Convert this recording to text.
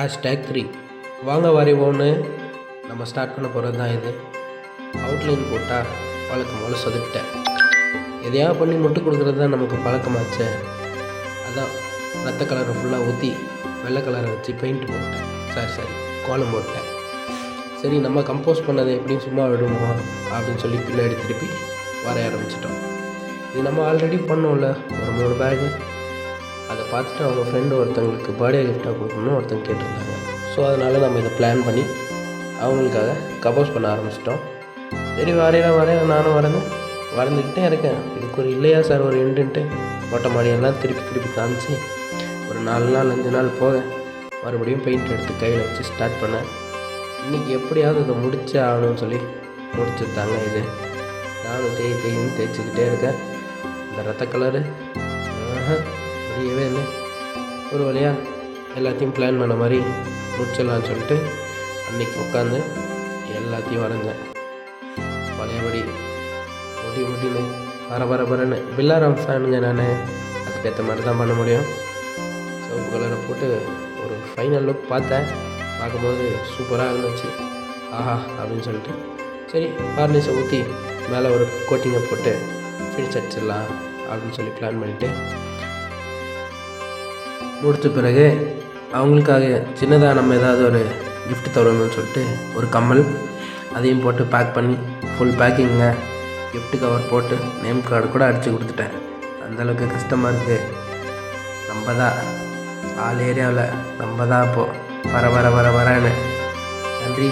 #3 வாங்க வரைவோன்னு நம்ம ஸ்டார்ட் பண்ண போகிறது தான் இது. அவுட்லைன் போட்டால் வழக்கம் போல் சொதப்பிட்டேன். எதையா பண்ணி முட்டு கொடுக்குறது தான் நமக்கு பழக்கமாச்சே. அதான் ரத்த கலரை ஃபுல்லாக ஊற்றி வெள்ளை கலரை வச்சு பெயிண்ட் போட்டேன். சரி கோலம் போட்டேன். சரி நம்ம கம்போஸ் பண்ணதை எப்படியும் சும்மா விடுமோ அப்படின்னு சொல்லி பின்னாடி திருப்பி வரைய ஆரம்பிச்சிட்டோம். இது நம்ம ஆல்ரெடி பண்ணோம்ல ஒரு 3 பேகு. அதை பார்த்துட்டு அவங்க ஃப்ரெண்டு ஒருத்தங்களுக்கு பர்த்டே கிஃப்டாக கொடுக்கணும்னு ஒருத்தங்க கேட்டிருந்தாங்க. ஸோ அதனால் நம்ம இதை பிளான் பண்ணி அவங்களுக்காக கம்போஸ் பண்ண ஆரம்பிச்சிட்டோம். சரி வரையில நானும் வரைஞ்சிக்கிட்டே இருக்கேன். இதுக்கு ஒரு இல்லையா சார் ஒரு இன்ட்டு மொட்டை மாடியெல்லாம் திருப்பி காமிச்சு ஒரு 4 நாள் 5 நாள் போக மறுபடியும் பெயிண்ட் எடுத்து கையில் வச்சு ஸ்டார்ட் பண்ணேன். இன்றைக்கி எப்படியாவது இதை முடிச்சே ஆகணும்னு சொல்லி முடிச்சுட்டாங்க. இது நானும் தேய்ன்னு தேய்ச்சிக்கிட்டே இருக்கேன். இந்த ரத்த கலரு முடியவே இல்லை. ஒரு வழியாக எல்லாத்தையும் பிளான் பண்ண மாதிரி முடிச்சிடலான்னு சொல்லிட்டு அன்றைக்கி உட்காந்து எல்லாத்தையும் வரைஞ்சேன். பழையபடி முடின்னு வரன்னு பில்லாராம் ஃபேனுங்க. நான் அதுக்கேற்ற மாதிரி தான் பண்ண முடியும். சிவப்பு கலரை போட்டு ஒரு ஃபைனல் லுக் பார்த்தேன். பார்க்கும்போது சூப்பராக இருந்துச்சு. ஆஹா அப்படின்னு சொல்லிட்டு சரி வார்னிஷை ஊற்றி மேலே ஒரு கோட்டிங்கை போட்டு ஃபினிஷ் அடிச்சிடலாம் அப்படின்னு சொல்லி பிளான் பண்ணிவிட்டு முடித்த பிறகு அவங்களுக்காக சின்னதாக நம்ம ஏதாவது ஒரு கிஃப்ட் தரணும்னு சொல்லிட்டு ஒரு கம்மல் அதையும் போட்டு பேக் பண்ணி ஃபுல் பேக்கிங்க கிஃப்ட் கவர் போட்டு நேம் கார்டு கூட அடித்து கொடுத்துட்டேன். அந்தளவுக்கு கஷ்டமாக இருக்குது. நம்ம தான் ஆல் ஏரியாவில் நம்ம தான் இப்போது வரன்னு. நன்றி.